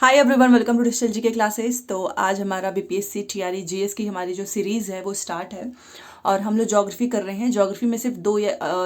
Hi everyone, welcome to digital GK classes. तो आज हमारा बीपीएससी टीआरई जीएस की हमारी जो सीरीज़ है वो स्टार्ट है और हम लोग ज्योग्राफी कर रहे हैं। ज्योग्राफी में सिर्फ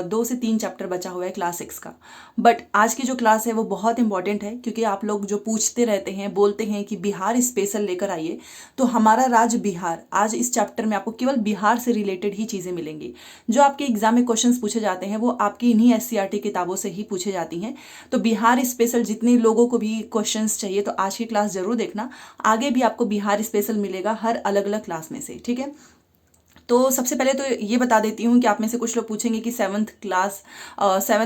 दो से तीन चैप्टर बचा हुआ है क्लास 6 का। बट आज की जो क्लास है वो बहुत इंपॉर्टेंट है क्योंकि आप लोग जो पूछते रहते हैं, बोलते हैं कि बिहार स्पेशल लेकर आइए। तो हमारा राज्य बिहार, आज इस चैप्टर में आपको केवल बिहार से रिलेटेड ही चीज़ें मिलेंगी। जो आपके एग्जाम में क्वेश्चंस पूछे जाते हैं वो आपकी इन्हीं एससीईआरटी किताबों से ही पूछे जाती हैं। तो बिहार स्पेशल जितने लोगों को भी क्वेश्चंस चाहिए तो आज की क्लास जरूर देखना। आगे भी आपको बिहार स्पेशल मिलेगा हर अलग अलग क्लास में से, ठीक है। तो सबसे पहले तो ये बता देती हूँ कि आप में से कुछ लोग पूछेंगे कि सेवन्थ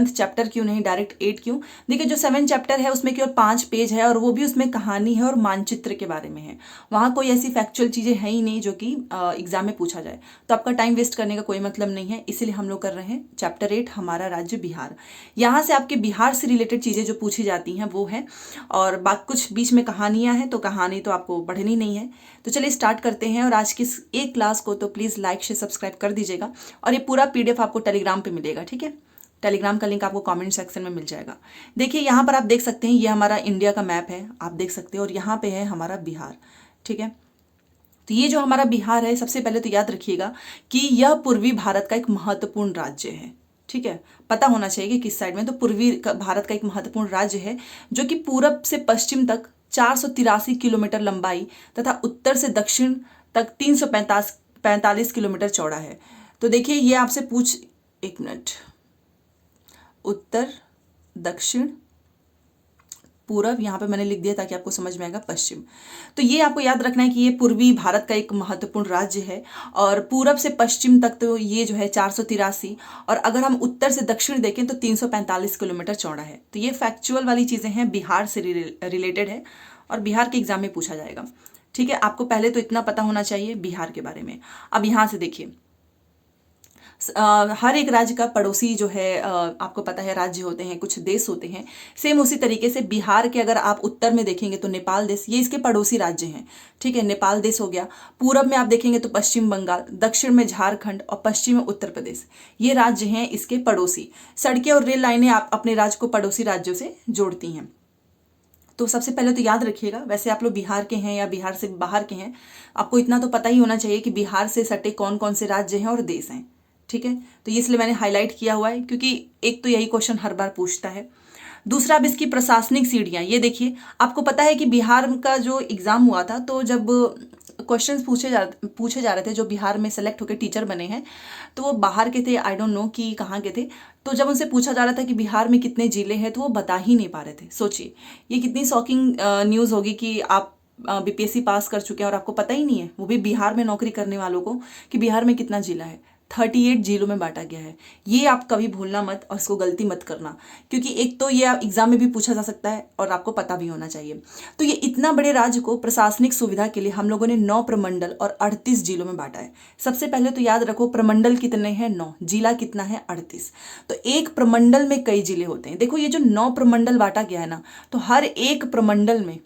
चैप्टर क्यों नहीं, डायरेक्ट 8 क्यों। देखिए, जो 7 चैप्टर है उसमें केवल 5 पेज है और वो भी उसमें कहानी है और मानचित्र के बारे में है। वहाँ कोई ऐसी फैक्चुअल चीज़ें है ही नहीं जो कि एग्जाम में पूछा जाए। तो आपका टाइम वेस्ट करने का कोई मतलब नहीं है, इसीलिए हम लोग कर रहे हैं चैप्टर 8 हमारा राज्य बिहार। यहाँ से आपके बिहार से रिलेटेड चीज़ें जो पूछी जाती हैं वो है, और बाकी कुछ बीच में कहानियाँ हैं, तो कहानी तो आपको पढ़नी नहीं है। तो चलिए स्टार्ट करते हैं। और आज की इस एक क्लास को तो प्लीज़ लाइक शेयर सब्सक्राइब कर दीजिएगा। और ये पूरा पीडीएफ आपको टेलीग्राम पे मिलेगा, ठीक है। टेलीग्राम का लिंक आपको कमेंट सेक्शन में मिल जाएगा। देखिए, यहाँ पर आप देख सकते हैं, ये हमारा इंडिया का मैप है, आप देख सकते हैं, और यहाँ पे है हमारा बिहार, ठीक है। तो ये जो हमारा बिहार है, सबसे पहले तो याद रखिएगा कि यह पूर्वी भारत का एक महत्वपूर्ण राज्य है, ठीक है। पता होना चाहिए कि किस साइड में। तो पूर्वी भारत का एक महत्वपूर्ण राज्य है जो कि पूरब से पश्चिम तक 483 किलोमीटर लंबाई तथा उत्तर से दक्षिण तक 345 किलोमीटर चौड़ा है। तो देखिए, ये आपसे एक मिनट, उत्तर, दक्षिण, पूरब, यहाँ पे मैंने लिख दिया ताकि आपको समझ में आएगा, पश्चिम। तो ये आपको याद रखना है कि ये पूर्वी भारत का एक महत्वपूर्ण राज्य है और पूरब से पश्चिम तक तो ये जो है 483, और अगर हम उत्तर से दक्षिण देखें तो 345 किलोमीटर चौड़ा है। तो ये फैक्चुअल वाली चीज़ें हैं, बिहार से रिलेटेड है और बिहार के एग्जाम में पूछा जाएगा, ठीक है। आपको पहले तो इतना पता होना चाहिए बिहार के बारे में। अब यहाँ से देखिए, हर एक राज्य का पड़ोसी जो है, आपको पता है राज्य होते हैं, कुछ देश होते हैं। सेम उसी तरीके से बिहार के अगर आप उत्तर में देखेंगे तो नेपाल देश, ये इसके पड़ोसी राज्य हैं, ठीक है। नेपाल देश हो गया। पूरब में आप देखेंगे तो पश्चिम बंगाल, दक्षिण में झारखंड और पश्चिम में उत्तर प्रदेश, ये राज्य हैं इसके पड़ोसी। सड़कें और रेल लाइनें आप अपने राज्य को पड़ोसी राज्यों से जोड़ती हैं। तो सबसे पहले तो याद रखिएगा, वैसे आप लोग बिहार के हैं या बिहार से बाहर के हैं, आपको इतना तो पता ही होना चाहिए कि बिहार से सटे कौन कौन से राज्य हैं और देश हैं, ठीक है। तो इसलिए मैंने हाईलाइट किया हुआ है क्योंकि एक तो यही क्वेश्चन हर बार पूछता है। दूसरा, अब इसकी प्रशासनिक सीढ़ियाँ, ये देखिए, आपको पता है कि बिहार का जो एग्ज़ाम हुआ था तो जब क्वेश्चंस पूछे जा रहे थे, जो बिहार में सेलेक्ट होकर टीचर बने हैं तो वो बाहर के थे, आई डोंट नो कि कहाँ के थे। तो जब उनसे पूछा जा रहा था कि बिहार में कितने जिले हैं तो वो बता ही नहीं पा रहे थे। सोचिए, ये कितनी शॉकिंग न्यूज़ होगी कि आप बीपीएससी पास कर चुके हैं और आपको पता ही नहीं है, वो भी बिहार में नौकरी करने वालों को, कि बिहार में कितना जिला है। 38 जिलों में बांटा गया है। ये आप कभी भूलना मत और इसको गलती मत करना, क्योंकि एक तो ये एग्जाम में भी पूछा जा सकता है और आपको पता भी होना चाहिए। तो ये इतना बड़े राज्य को प्रशासनिक सुविधा के लिए हम लोगों ने 9 प्रमंडल और 38 जिलों में बांटा है। सबसे पहले तो याद रखो, प्रमंडल कितने हैं? 9। जिला कितना है? 38। तो एक प्रमंडल में कई जिले होते हैं। देखो, ये जो 9 प्रमंडल बांटा गया है ना, तो हर एक प्रमंडल में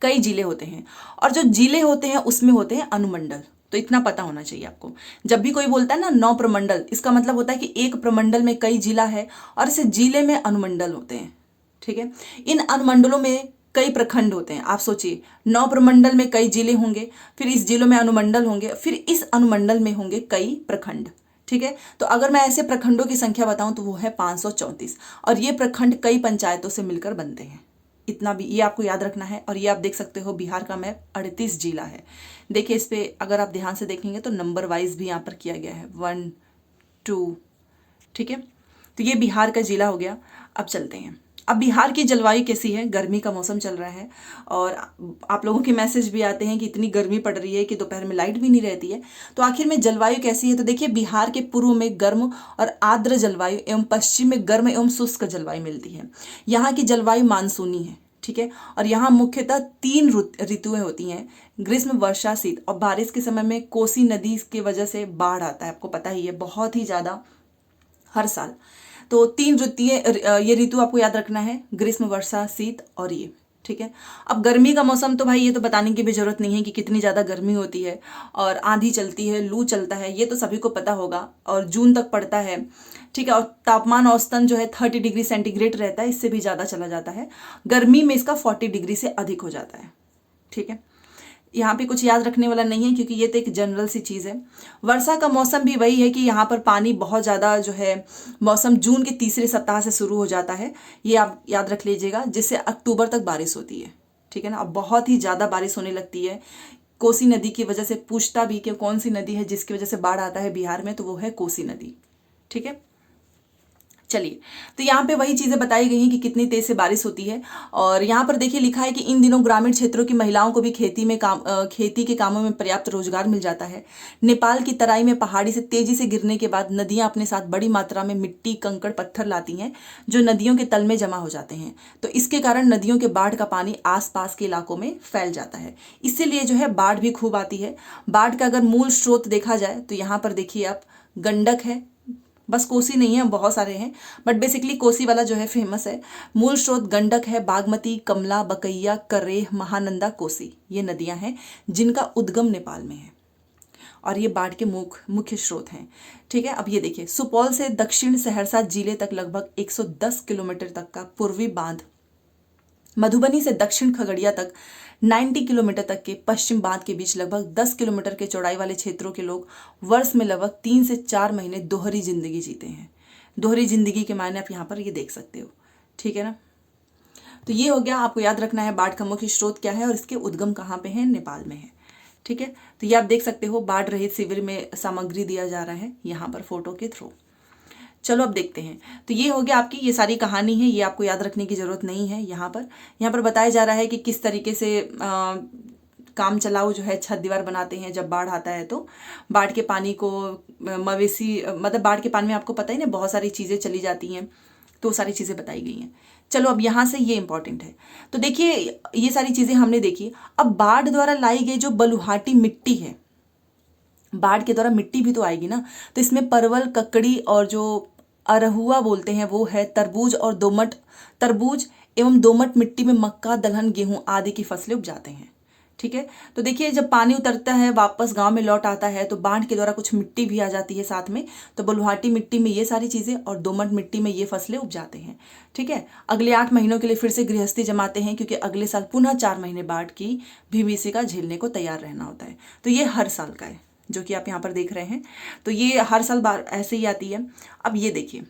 कई जिले होते हैं, और जो जिले होते हैं उसमें होते हैं अनुमंडल। तो इतना पता होना चाहिए आपको। जब भी कोई बोलता है ना 9 प्रमंडल, इसका मतलब होता है कि एक प्रमंडल में कई जिला है और इस जिले में अनुमंडल होते हैं, ठीक है। इन अनुमंडलों में कई प्रखंड होते हैं। आप सोचिए, 9 प्रमंडल में कई जिले होंगे, फिर इस जिलों में अनुमंडल होंगे, फिर इस अनुमंडल में होंगे कई प्रखंड, ठीक है। तो अगर मैं ऐसे प्रखंडों की संख्या बताऊं तो वो है 534, और ये प्रखंड कई पंचायतों से मिलकर बनते हैं। इतना भी ये आपको याद रखना है। और ये आप देख सकते हो, बिहार का मैप 38 जिला है। देखिए, इस पे अगर आप ध्यान से देखेंगे तो नंबर वाइज भी यहाँ पर किया गया है, 1 2, ठीक है। तो ये बिहार का जिला हो गया। अब चलते हैं, अब बिहार की जलवायु कैसी है? गर्मी का मौसम चल रहा है और आप लोगों के मैसेज भी आते हैं कि इतनी गर्मी पड़ रही है कि दोपहर में लाइट भी नहीं रहती है। तो आखिर में जलवायु कैसी है? तो देखिए, बिहार के पूर्व में गर्म और आर्द्र जलवायु एवं पश्चिम में गर्म एवं शुष्क जलवायु मिलती है। यहाँ की जलवायु मानसूनी है, ठीक है। और यहाँ मुख्यतः 3 ऋतुएं होती हैं, ग्रीष्म, वर्षा, शीत। और बारिश के समय में कोसी नदी की वजह से बाढ़ आता है, आपको पता ही है, बहुत ही ज़्यादा हर साल। तो 3 ऋतुएं, ये ऋतु आपको याद रखना है, ग्रीष्म, वर्षा, शीत और ये, ठीक है। अब गर्मी का मौसम तो भाई ये तो बताने की भी जरूरत नहीं है कि कितनी ज़्यादा गर्मी होती है और आंधी चलती है, लू चलता है, ये तो सभी को पता होगा, और जून तक पड़ता है, ठीक है। और तापमान औसतन जो है 30 डिग्री सेंटीग्रेड रहता है, इससे भी ज़्यादा चला जाता है। गर्मी में इसका 40 डिग्री से अधिक हो जाता है, ठीक है। यहाँ पे कुछ याद रखने वाला नहीं है क्योंकि ये तो एक जनरल सी चीज़ है। वर्षा का मौसम भी वही है कि यहाँ पर पानी बहुत ज़्यादा जो है, मौसम जून के तीसरे सप्ताह से शुरू हो जाता है, ये आप याद रख लीजिएगा, जिससे अक्टूबर तक बारिश होती है, ठीक है ना। अब बहुत ही ज़्यादा बारिश होने लगती है। कोसी नदी की वजह से पूछता भी कि कौन सी नदी है जिसकी वजह से बाढ़ आता है बिहार में, तो वो है कोसी नदी, ठीक है। चलिए, तो यहाँ पे वही चीज़ें बताई गई हैं कि कितनी तेज से बारिश होती है। और यहाँ पर देखिए लिखा है कि इन दिनों ग्रामीण क्षेत्रों की महिलाओं को भी खेती के कामों में पर्याप्त रोजगार मिल जाता है। नेपाल की तराई में पहाड़ी से तेजी से गिरने के बाद नदियाँ अपने साथ बड़ी मात्रा में मिट्टी, कंकड़, पत्थर लाती हैं जो नदियों के तल में जमा हो जाते हैं। तो इसके कारण नदियों के बाढ़ का पानी आसपास के इलाकों में फैल जाता है, इसीलिए जो है बाढ़ भी खूब आती है। बाढ़ का अगर मूल स्रोत देखा जाए तो यहाँ पर देखिए आप, गंडक है, बस कोसी नहीं है, बहुत सारे हैं, बट बेसिकली कोसी वाला जो है फेमस है। मूल स्रोत गंडक है, बागमती, कमला, बकैया, करेह, महानंदा, कोसी, ये नदियां हैं जिनका उद्गम नेपाल में है और ये बाढ़ के मुख्य स्रोत हैं, ठीक है। अब ये देखिए, सुपौल से दक्षिण सहरसा जिले तक लगभग 110 किलोमीटर तक का पूर्वी बांध, मधुबनी से दक्षिण खगड़िया तक 90 किलोमीटर तक के पश्चिम बांध के बीच लगभग 10 किलोमीटर के चौड़ाई वाले क्षेत्रों के लोग वर्ष में लगभग 3 से 4 महीने दोहरी जिंदगी जीते हैं। दोहरी जिंदगी के मायने आप यहाँ पर ये देख सकते हो, ठीक है ना। तो ये हो गया, आपको याद रखना है बाढ़ का मुख्य स्रोत क्या है और इसके उद्गम कहाँ पे है, नेपाल में है, ठीक है। तो ये आप देख सकते हो, बाढ़ रहित शिविर में सामग्री दिया जा रहा है यहाँ पर फोटो के थ्रू। चलो अब देखते हैं। तो ये हो गया आपकी, ये सारी कहानी है, ये आपको याद रखने की जरूरत नहीं है। यहाँ पर बताया जा रहा है कि किस तरीके से काम चलाओ जो है छत दीवार बनाते हैं जब बाढ़ आता है। तो बाढ़ के पानी को मवेशी, मतलब बाढ़ के पानी में आपको पता ही ना बहुत सारी चीज़ें चली जाती हैं, तो सारी चीज़ें बताई गई हैं। चलो अब यहाँ से ये इंपॉर्टेंट है, तो देखिए ये सारी चीज़ें हमने देखी। अब बाढ़ द्वारा लाई गई जो बलुहाटी मिट्टी है, बाढ़ के द्वारा मिट्टी भी तो आएगी ना, तो इसमें परवल, ककड़ी और जो अरहुआ बोलते हैं वो है, तरबूज एवं दोमट मिट्टी में मक्का, दलहन, गेहूं आदि की फसलें उपजाते हैं, ठीक है। तो देखिए जब पानी उतरता है वापस गांव में लौट आता है तो बाढ़ के द्वारा कुछ मिट्टी भी आ जाती है साथ में, तो बलुहाटी मिट्टी में ये सारी चीज़ें और दोमट मिट्टी में ये फसलें उपजाते हैं, ठीक है। अगले 8 महीनों के लिए फिर से गृहस्थी जमाते हैं क्योंकि अगले साल पुनः 4 महीने बाढ़ की भीमिसी का झेलने को तैयार रहना होता है। तो ये हर साल का है जो कि आप यहाँ पर देख रहे हैं, तो ये हर साल बार ऐसे ही आती है। अब ये देखिए,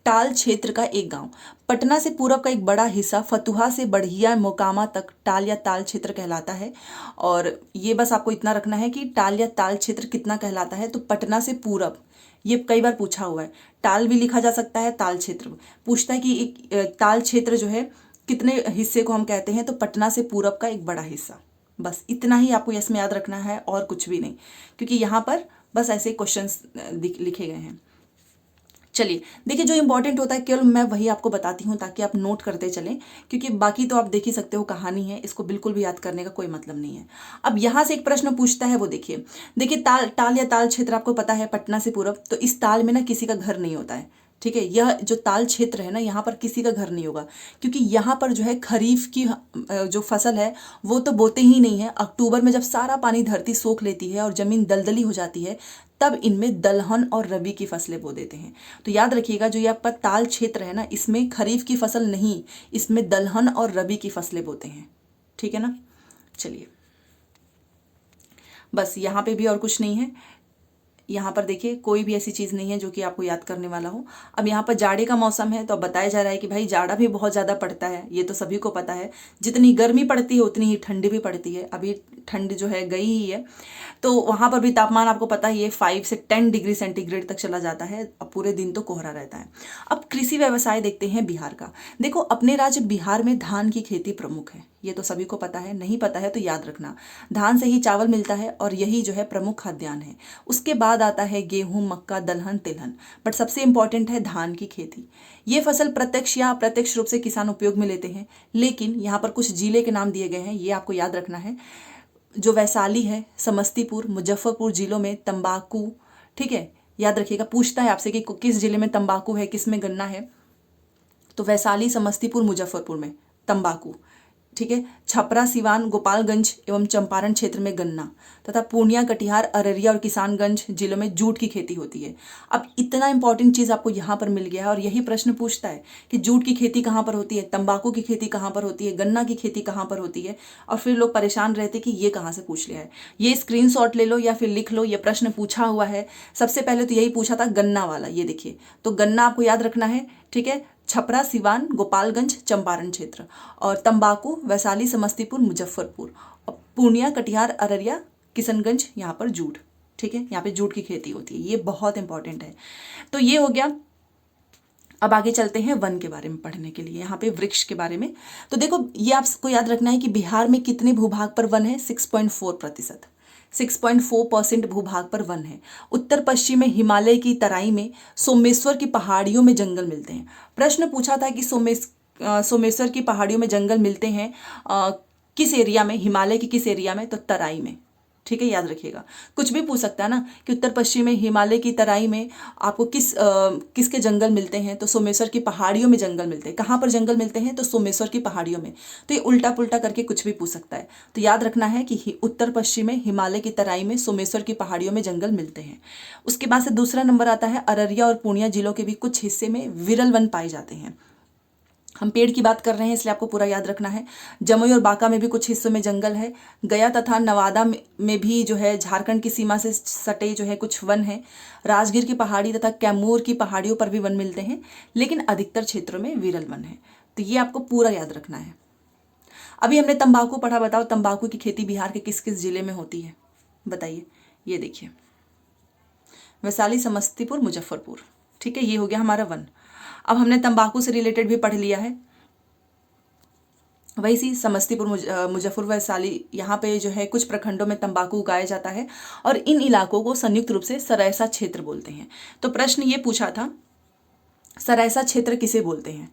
टाल क्षेत्र का एक गांव, पटना से पूरब का एक बड़ा हिस्सा, फतुहा से बढ़िया मोकामा तक टाल या ताल क्षेत्र कहलाता है। और ये बस आपको इतना रखना है कि टाल या ताल क्षेत्र कितना कहलाता है, तो पटना से पूरब, ये कई बार पूछा हुआ है, टाल भी लिखा जा सकता है, ताल क्षेत्र पूछता है कि एक ताल क्षेत्र जो है कितने हिस्से को हम कहते हैं, तो पटना से पूरब का एक बड़ा हिस्सा। बस इतना ही आपको इसमें याद रखना है और कुछ भी नहीं, क्योंकि यहाँ पर बस ऐसे क्वेश्चंस लिखे गए हैं। चलिए देखिए, जो इंपॉर्टेंट होता है केवल मैं वही आपको बताती हूँ ताकि आप नोट करते चलें, क्योंकि बाकी तो आप देख ही सकते हो कहानी है, इसको बिल्कुल भी याद करने का कोई मतलब नहीं है। अब यहाँ से एक प्रश्न पूछता है, वो देखिए टाल या ताल क्षेत्र आपको पता है पटना से पूरब, तो इस ताल में ना किसी का घर नहीं होता है, ठीक है। यह जो ताल क्षेत्र है ना, यहाँ पर किसी का घर नहीं होगा, क्योंकि यहाँ पर जो है खरीफ की जो फसल है वो तो बोते ही नहीं है। अक्टूबर में जब सारा पानी धरती सोख लेती है और जमीन दलदली हो जाती है, तब इनमें दलहन और रबी की फसलें बो देते हैं। तो याद रखिएगा, जो ये आपका ताल क्षेत्र है ना, इसमें खरीफ की फसल नहीं, इसमें दलहन और रबी की फसलें बोते हैं, ठीक है ना। चलिए बस यहाँ पे भी और कुछ नहीं है। यहाँ पर देखिए कोई भी ऐसी चीज़ नहीं है जो कि आपको याद करने वाला हो। अब यहाँ पर जाड़े का मौसम है, तो अब बताया जा रहा है कि भाई जाड़ा भी बहुत ज़्यादा पड़ता है, ये तो सभी को पता है। जितनी गर्मी पड़ती है उतनी ही ठंडी भी पड़ती है। अभी ठंड जो है गई ही है, तो वहाँ पर भी तापमान आपको पता ही है 5 से 10 डिग्री सेंटीग्रेड तक चला जाता है। अब पूरे दिन तो कोहरा रहता है। अब कृषि व्यवसाय देखते हैं बिहार का। देखो अपने राज्य बिहार में धान की खेती प्रमुख है, ये तो सभी को पता है, नहीं पता है तो याद रखना। धान से ही चावल मिलता है और यही जो है प्रमुख खाद्यान्न है। उसके बाद आता है गेहूं, मक्का, दलहन, तिलहन, बट सबसे इंपॉर्टेंट है धान की खेती। ये फसल प्रत्यक्ष या अप्रत्यक्ष रूप से किसान उपयोग में लेते हैं, लेकिन यहाँ पर कुछ जिले के नाम दिए गए हैं, ये आपको याद रखना है। जो वैशाली है, समस्तीपुर, मुजफ्फरपुर जिलों में तंबाकू, ठीक है, याद रखिएगा। पूछता है आपसे कि किस जिले में तंबाकू है, किस में गन्ना है, तो वैशाली, समस्तीपुर, मुजफ्फरपुर में तंबाकू, ठीक है। छपरा, सिवान, गोपालगंज एवं चंपारण क्षेत्र में गन्ना तथा पूर्णिया, कटिहार, अररिया और किसानगंज जिलों में जूट की खेती होती है। अब इतना इंपॉर्टेंट चीज़ आपको यहाँ पर मिल गया है और यही प्रश्न पूछता है कि जूट की खेती कहाँ पर होती है, तंबाकू की खेती कहाँ पर होती है, गन्ना की खेती कहाँ पर होती है, और फिर लोग परेशान रहते कि ये कहाँ से पूछ लिया है। ये स्क्रीनशॉट ले लो या फिर लिख लो, ये प्रश्न पूछा हुआ है। सबसे पहले तो यही पूछा था गन्ना वाला, ये देखिए। तो गन्ना आपको याद रखना है, ठीक है। छपरा, सिवान, गोपालगंज, चंपारण क्षेत्र, और तंबाकू वैशाली, समस्तीपुर, मुजफ्फरपुर, और पूर्णिया, कटिहार, अररिया, किशनगंज, यहाँ पर जूट, ठीक है। यहाँ पे जूट की खेती होती है, ये बहुत इंपॉर्टेंट है। तो ये हो गया। अब आगे चलते हैं वन के बारे में पढ़ने के लिए, यहाँ पे वृक्ष के बारे में। तो देखो, ये आपको याद रखना है कि बिहार में कितने भूभाग पर वन है, 6.4%, 6.4% भूभाग पर वन है। उत्तर पश्चिम में हिमालय की तराई में सोमेश्वर की पहाड़ियों में जंगल मिलते हैं। प्रश्न पूछा था कि सोमेश्वर की पहाड़ियों में जंगल मिलते हैं किस एरिया में, हिमालय के किस एरिया में, तो तराई में, ठीक है। याद रखिएगा, कुछ भी पूछ सकता है ना कि उत्तर पश्चिम में हिमालय की तराई में आपको किसके जंगल मिलते हैं, तो सोमेश्वर की पहाड़ियों में जंगल मिलते हैं। कहाँ पर जंगल मिलते हैं, तो सोमेश्वर की पहाड़ियों में। तो ये उल्टा पुल्टा करके कुछ भी पूछ सकता है। तो याद रखना है कि उत्तर पश्चिम में हिमालय की तराई में सोमेश्वर की पहाड़ियों में जंगल मिलते हैं। उसके बाद से दूसरा नंबर आता है, अररिया और पूर्णिया जिलों के भी कुछ हिस्से में विरल वन पाए जाते हैं। हम पेड़ की बात कर रहे हैं इसलिए आपको पूरा याद रखना है। जमुई और बांका में भी कुछ हिस्सों में जंगल है। गया तथा नवादा में भी जो है झारखंड की सीमा से सटे जो है कुछ वन है। राजगीर की पहाड़ी तथा कैमूर की पहाड़ियों पर भी वन मिलते हैं, लेकिन अधिकतर क्षेत्रों में विरल वन है। तो ये आपको पूरा याद रखना है। अभी हमने तंबाकू पढ़ा, बताओ तंबाकू की खेती बिहार के किस किस जिले में होती है, बताइए। ये देखिए, वैशाली, समस्तीपुर, मुजफ्फरपुर, ठीक है। ये हो गया हमारा वन। अब हमने तंबाकू से रिलेटेड भी पढ़ लिया है, वही सी समस्तीपुर, मुजफ्फरपुर, वैशाली, यहाँ पे जो है कुछ प्रखंडों में तंबाकू उगाया जाता है और इन इलाकों को संयुक्त रूप से सरैसा क्षेत्र बोलते हैं। तो प्रश्न ये पूछा था, सरैसा क्षेत्र किसे बोलते हैं,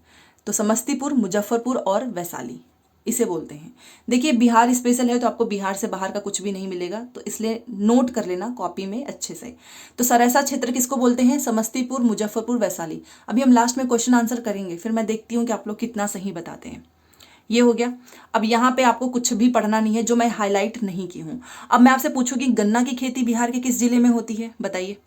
तो समस्तीपुर, मुजफ्फरपुर और वैशाली इसे बोलते हैं। देखिए, बिहार स्पेशल है तो आपको बिहार से बाहर का कुछ भी नहीं मिलेगा, तो इसलिए नोट कर लेना कॉपी में अच्छे से। तो सरैसा क्षेत्र किसको बोलते हैं, समस्तीपुर, मुजफ्फरपुर, वैशाली। अभी हम लास्ट में क्वेश्चन आंसर करेंगे, फिर मैं देखती हूँ कि आप लोग कितना सही बताते हैं। ये हो गया। अब यहाँ पे आपको कुछ भी पढ़ना नहीं है जो मैं हाईलाइट नहीं की हूँ। अब मैं आपसे पूछूंगी गन्ना की खेती बिहार के किस जिले में होती है, बताइए।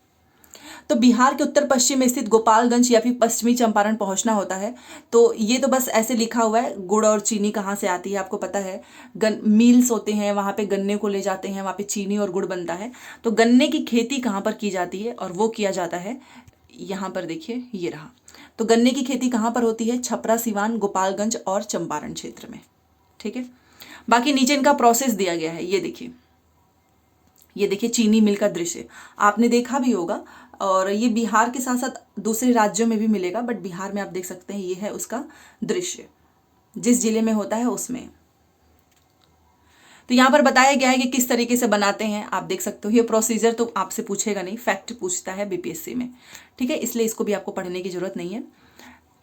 तो बिहार के उत्तर पश्चिम में स्थित गोपालगंज या फिर पश्चिमी चंपारण पहुंचना होता है। तो ये तो बस ऐसे लिखा हुआ है। गुड़ और चीनी कहाँ से आती है आपको पता है, मिल्स होते हैं वहाँ पे, गन्ने को ले जाते हैं, वहाँ पे चीनी और गुड़ बनता है। तो गन्ने की खेती कहाँ पर की जाती है, और वो किया जाता है यहाँ पर, देखिए ये रहा। तो गन्ने की खेती कहाँ पर होती है, छपरा, सिवान, गोपालगंज और चंपारण क्षेत्र में, ठीक है। बाकी नीचे इनका प्रोसेस दिया गया है, ये देखिए, ये देखिए चीनी मिल का दृश्य आपने देखा भी होगा, और ये बिहार के साथ साथ दूसरे राज्यों में भी मिलेगा, बट बिहार में आप देख सकते हैं ये है उसका दृश्य, जिस जिले में होता है उसमें। तो यहाँ पर बताया गया है कि किस तरीके से बनाते हैं, आप देख सकते हो। ये प्रोसीजर तो आपसे पूछेगा नहीं, फैक्ट पूछता है बीपीएससी में, ठीक है, इसलिए इसको भी आपको पढ़ने की जरूरत नहीं है।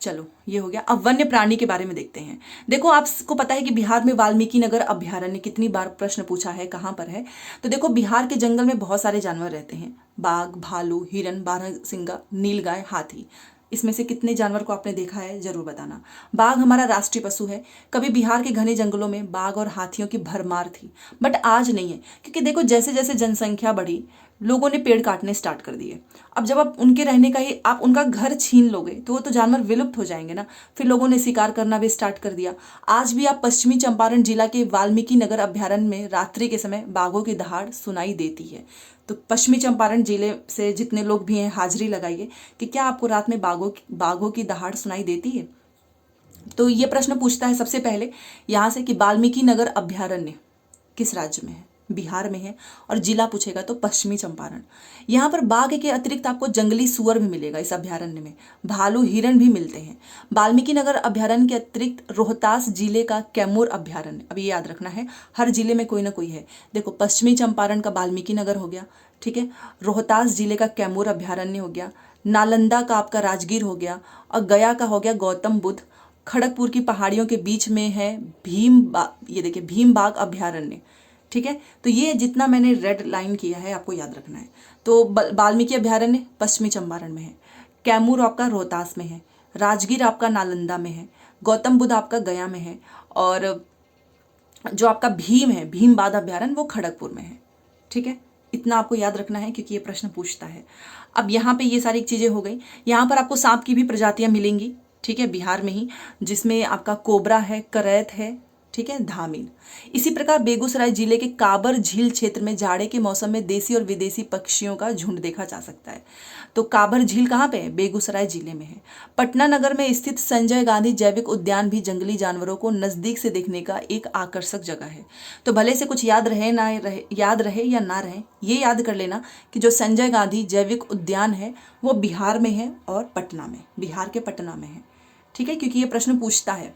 चलो ये हो गया। अब वन्य प्राणी के बारे में देखते हैं। देखो, आपको पता है कि बिहार में वाल्मीकि नगर अभ्यारण्य कितनी बार प्रश्न पूछा है, कहाँ पर है। तो देखो, बिहार के जंगल में बहुत सारे जानवर रहते हैं, बाघ, भालू, हिरन, बारहसिंगा, नीलगाय, हाथी। इसमें से कितने जानवर को आपने देखा है, जरूर बताना। बाघ हमारा राष्ट्रीय पशु है। कभी बिहार के घने जंगलों में बाघ और हाथियों की भरमार थी, बट आज नहीं है, क्योंकि देखो जैसे जैसे जनसंख्या बढ़ी, लोगों ने पेड़ काटने स्टार्ट कर दिए। अब जब आप उनके रहने का ही आप उनका घर छीन लोगे तो वो तो जानवर विलुप्त हो जाएंगे ना। फिर लोगों ने शिकार करना भी स्टार्ट कर दिया। आज भी आप पश्चिमी चंपारण जिला के वाल्मीकि नगर अभ्यारण्य में रात्रि के समय बाघों की दहाड़ सुनाई देती है। तो पश्चिमी चंपारण जिले से जितने लोग भी हैं, हाजिरी लगाइए कि क्या आपको रात में बाघों की दहाड़ सुनाई देती है। तो ये प्रश्न पूछता है सबसे पहले यहाँ से कि वाल्मीकि नगर अभ्यारण्य किस राज्य में है, बिहार में है, और जिला पूछेगा तो पश्चिमी चंपारण। यहाँ पर बाघ के अतिरिक्त आपको जंगली सुअर भी मिलेगा इस अभ्यारण्य में, भालू, हिरण भी मिलते हैं। वाल्मीकि नगर अभ्यारण्य के अतिरिक्त रोहतास जिले का कैमूर अभ्यारण्य, अब ये याद रखना है, हर जिले में कोई ना कोई है। देखो, पश्चिमी चंपारण का वाल्मीकि नगर हो गया, ठीक है, रोहतास जिले का कैमूर अभ्यारण्य हो गया, नालंदा का आपका राजगीर हो गया, और गया का हो गया गौतम बुद्ध। खड़गपुर की पहाड़ियों के बीच में है ये देखिए भीमबाग अभ्यारण्य, ठीक है। तो ये जितना मैंने रेड लाइन किया है आपको याद रखना है। तो वाल्मीकि अभ्यारण्य पश्चिमी चंपारण में है, कैमूर आपका रोहतास में है, राजगीर आपका नालंदा में है, गौतम बुद्ध आपका गया में है, और जो आपका भीम है, भीम बाघ अभ्यारण्य, वो खड़गपुर में है। ठीक है, इतना आपको याद रखना है क्योंकि ये प्रश्न पूछता है। अब यहाँ पे ये सारी चीजें हो गई। यहाँ पर आपको सांप की भी प्रजातियां मिलेंगी, ठीक है, बिहार में ही, जिसमें आपका कोबरा है, करैत है, ठीक है, धामिन। इसी प्रकार बेगूसराय जिले के काबर झील क्षेत्र में जाड़े के मौसम में देसी और विदेशी पक्षियों का झुंड देखा जा सकता है। तो काबर झील कहाँ पे है? बेगूसराय जिले में है। पटना नगर में स्थित संजय गांधी जैविक उद्यान भी जंगली जानवरों को नजदीक से देखने का एक आकर्षक जगह है। तो भले से कुछ याद रहे ना रहे, याद रहे या ना रहे, ये याद कर लेना कि जो संजय गांधी जैविक उद्यान है वो बिहार में है और पटना में, बिहार के पटना में है। ठीक है, क्योंकि ये प्रश्न पूछता है।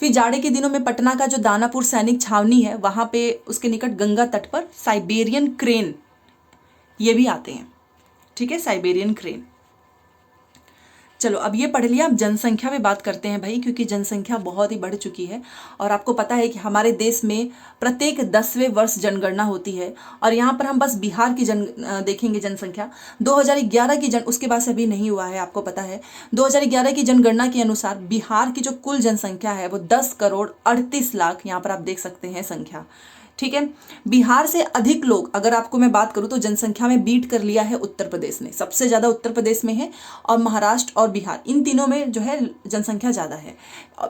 फिर जाड़े के दिनों में पटना का जो दानापुर सैनिक छावनी है, वहां पे उसके निकट गंगा तट पर साइबेरियन क्रेन ये भी आते हैं। ठीक है, साइबेरियन क्रेन। चलो अब ये पढ़ लिया, अब जनसंख्या में बात करते हैं भाई, क्योंकि जनसंख्या बहुत ही बढ़ चुकी है और आपको पता है कि हमारे देश में प्रत्येक 10वें वर्ष जनगणना होती है। और यहाँ पर हम बस बिहार की देखेंगे जनसंख्या 2011 की उसके बाद से अभी नहीं हुआ है, आपको पता है 2011 की जनगणना के अनुसार बिहार की जो कुल जनसंख्या है वो 10,38,00,000, यहाँ पर आप देख सकते हैं संख्या। ठीक है, बिहार से अधिक लोग, अगर आपको मैं बात करूं तो जनसंख्या में बीट कर लिया है उत्तर प्रदेश ने, सबसे ज्यादा उत्तर प्रदेश में है और महाराष्ट्र और बिहार, इन तीनों में जो है जनसंख्या ज्यादा है।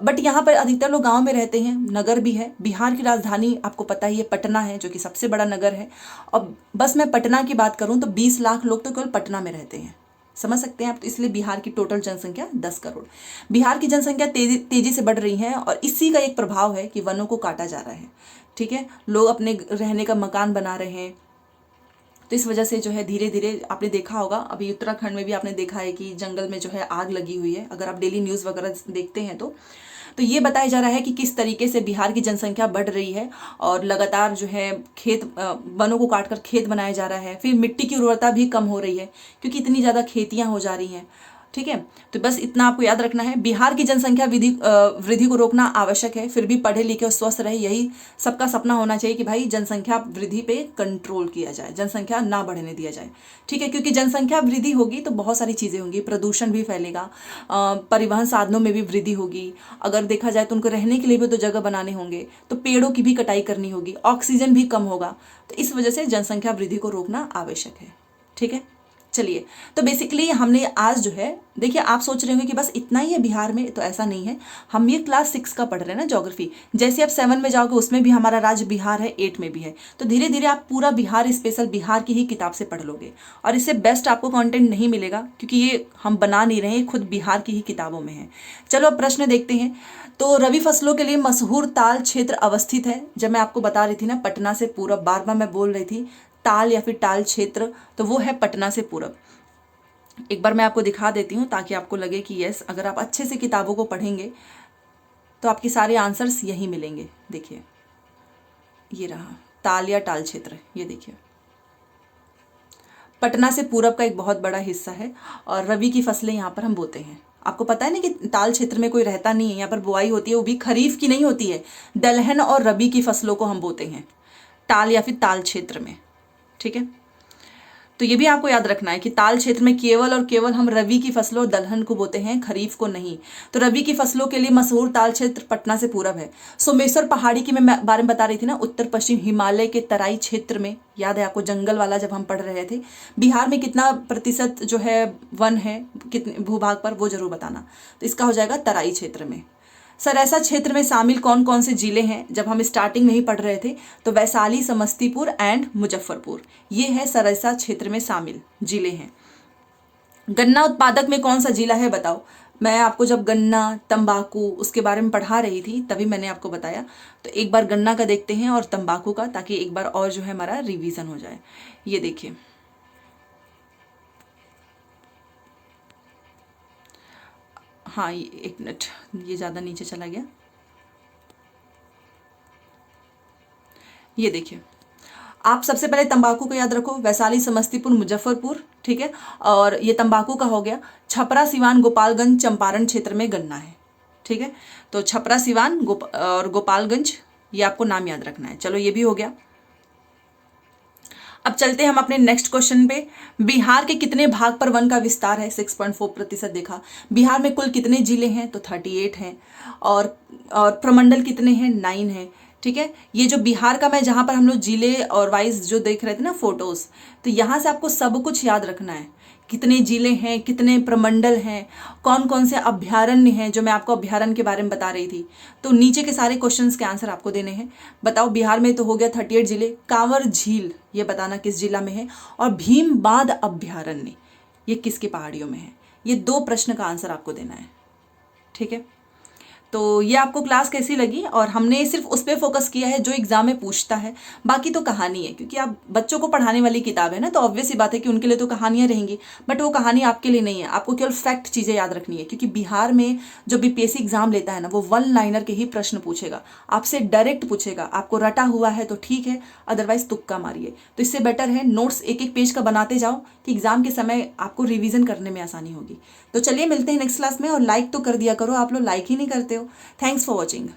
बट यहाँ पर अधिकतर लोग गांव में रहते हैं, नगर भी है। बिहार की राजधानी आपको पता ही है पटना है, जो कि सबसे बड़ा नगर है। और बस मैं पटना की बात करूं तो 20 लाख लोग तो केवल पटना में रहते हैं, समझ सकते हैं आप। तो इसलिए बिहार की टोटल जनसंख्या 10 करोड़। बिहार की जनसंख्या तेजी से बढ़ रही है और इसी का एक प्रभाव है कि वनों को काटा जा रहा है। ठीक है, लोग अपने रहने का मकान बना रहे हैं, तो इस वजह से जो है धीरे धीरे आपने देखा होगा, अभी उत्तराखंड में भी आपने देखा है कि जंगल में जो है आग लगी हुई है, अगर आप डेली न्यूज़ वगैरह देखते हैं तो ये बताया जा रहा है कि किस तरीके से बिहार की जनसंख्या बढ़ रही है और लगातार जो है वनों को काटकर खेत बनाया जा रहा है। फिर मिट्टी की उर्वरता भी कम हो रही है क्योंकि इतनी ज़्यादा खेतियां हो जा रही हैं। ठीक है, तो बस इतना आपको याद रखना है। बिहार की जनसंख्या वृद्धि को रोकना आवश्यक है, फिर भी पढ़े लिखे और स्वस्थ रहे, यही सबका सपना होना चाहिए कि भाई जनसंख्या वृद्धि पे कंट्रोल किया जाए, जनसंख्या ना बढ़ने दिया जाए। ठीक है, क्योंकि जनसंख्या वृद्धि होगी तो बहुत सारी चीज़ें होंगी, प्रदूषण भी फैलेगा, परिवहन साधनों में भी वृद्धि होगी, अगर देखा जाए तो उनको रहने के लिए भी तो जगह बनाने होंगे, तो पेड़ों की भी कटाई करनी होगी, ऑक्सीजन भी कम होगा। तो इस वजह से जनसंख्या वृद्धि को रोकना आवश्यक है। ठीक है, चलिए, तो बेसिकली हमने आज जो है, देखिए आप सोच रहे होंगे कि बस इतना ही है बिहार में, तो ऐसा नहीं है। हम ये क्लास 6 का पढ़ रहे हैं ना, ज्योग्राफी। जैसे आप 7 में जाओगे उसमें भी हमारा राज्य बिहार है, 8 में भी है, तो धीरे धीरे आप पूरा बिहार स्पेशल बिहार की ही किताब से पढ़ लोगे और इससे बेस्ट आपको कंटेंट नहीं मिलेगा, क्योंकि ये हम बना नहीं रहे हैं, खुद बिहार की ही किताबों में है। चलो अब प्रश्न देखते हैं। तो रबी फसलों के लिए मशहूर ताल क्षेत्र अवस्थित है। जब मैं आपको बता रही थी ना पटना से पूरब, बार बार मैं बोल रही थी ताल या फिर टाल क्षेत्र, तो वो है पटना से पूरब। एक बार मैं आपको दिखा देती हूँ ताकि आपको लगे कि यस, अगर आप अच्छे से किताबों को पढ़ेंगे तो आपके सारे आंसर्स यही मिलेंगे। देखिए ये रहा ताल या टाल क्षेत्र, ये देखिए पटना से पूरब का एक बहुत बड़ा हिस्सा है और रबी की फसलें यहाँ पर हम बोते हैं। आपको पता है ना कि ताल क्षेत्र में कोई रहता नहीं है, यहाँ पर बुआई होती है, वो भी खरीफ की नहीं होती है, दलहन और रबी की फसलों को हम बोते हैं टाल या फिर ताल क्षेत्र में। ठीक है, तो ये भी आपको याद रखना है कि ताल क्षेत्र में केवल और केवल हम रबी की फसलों और दलहन को बोते हैं, खरीफ को नहीं। तो रबी की फसलों के लिए मशहूर ताल क्षेत्र पटना से पूरब है। सोमेश्वर पहाड़ी की मैं बारे में बता रही थी ना, उत्तर पश्चिम हिमालय के तराई क्षेत्र में, याद है आपको जंगल वाला जब हम पढ़ रहे थे। बिहार में कितना प्रतिशत जो है वन है कितने भूभाग पर, वो जरूर बताना। तो इसका हो जाएगा तराई क्षेत्र में। सरैसा क्षेत्र में शामिल कौन कौन से जिले हैं? जब हम स्टार्टिंग में ही पढ़ रहे थे तो वैशाली, समस्तीपुर एंड मुजफ्फरपुर, ये है सरैसा क्षेत्र में शामिल जिले हैं। गन्ना उत्पादक में कौन सा जिला है बताओ? मैं आपको जब गन्ना, तंबाकू उसके बारे में पढ़ा रही थी तभी मैंने आपको बताया। तो एक बार गन्ना का देखते हैं और तंबाकू का, ताकि एक बार और जो है हमारा रिवीजन हो जाए। ये देखिए हाँ, एक मिनट, ये ज़्यादा नीचे चला गया। ये देखिए, आप सबसे पहले तंबाकू को याद रखो, वैशाली, समस्तीपुर, मुजफ्फरपुर। ठीक है, और ये तंबाकू का हो गया। छपरा, सिवान, गोपालगंज, चंपारण क्षेत्र में गन्ना है। ठीक है, तो छपरा, सिवान और गोपालगंज, ये आपको नाम याद रखना है। चलो ये भी हो गया। अब चलते हैं हम अपने नेक्स्ट क्वेश्चन पे। बिहार के कितने भाग पर वन का विस्तार है? 6.4% देखा। बिहार में कुल कितने जिले हैं? तो 38 हैं। और प्रमंडल कितने हैं? 9 हैं। ठीक है, ये जो बिहार का, मैं जहाँ पर हम लोग जिले और वाइज जो देख रहे थे ना फोटोज, तो यहाँ से आपको सब कुछ याद रखना है। कितने जिले हैं, कितने प्रमंडल हैं, कौन कौन से अभ्यारण्य हैं, जो मैं आपको अभ्यारण्य के बारे में बता रही थी। तो नीचे के सारे क्वेश्चंस के आंसर आपको देने हैं। बताओ, बिहार में तो हो गया 38 जिले। कांवर झील ये बताना किस जिला में है, और भीम बांध अभ्यारण्य ये किसकी पहाड़ियों में है। ये 2 प्रश्न का आंसर आपको देना है। ठीक है, तो ये आपको क्लास कैसी लगी? और हमने सिर्फ उस पर फोकस किया है जो एग्जाम में पूछता है, बाकी तो कहानी है, क्योंकि आप बच्चों को पढ़ाने वाली किताब है ना, तो ऑब्वियस ही बात है कि उनके लिए तो कहानियां रहेंगी, बट वो कहानी आपके लिए नहीं है। आपको केवल फैक्ट चीज़ें याद रखनी है, क्योंकि बिहार में जो बीपीएससी एग्जाम लेता है ना, वो 1 लाइनर के ही प्रश्न पूछेगा, आपसे डायरेक्ट पूछेगा। आपको रटा हुआ है तो ठीक है, अदरवाइज तुक्का मारिए। तो इससे बेटर है नोट्स एक एक पेज का बनाते जाओ, कि एग्जाम के समय आपको रिवीजन करने में आसानी होगी। तो चलिए मिलते हैं नेक्स्ट क्लास में, और लाइक तो कर दिया करो, आप लोग लाइक ही नहीं करते हो। Thanks for watching.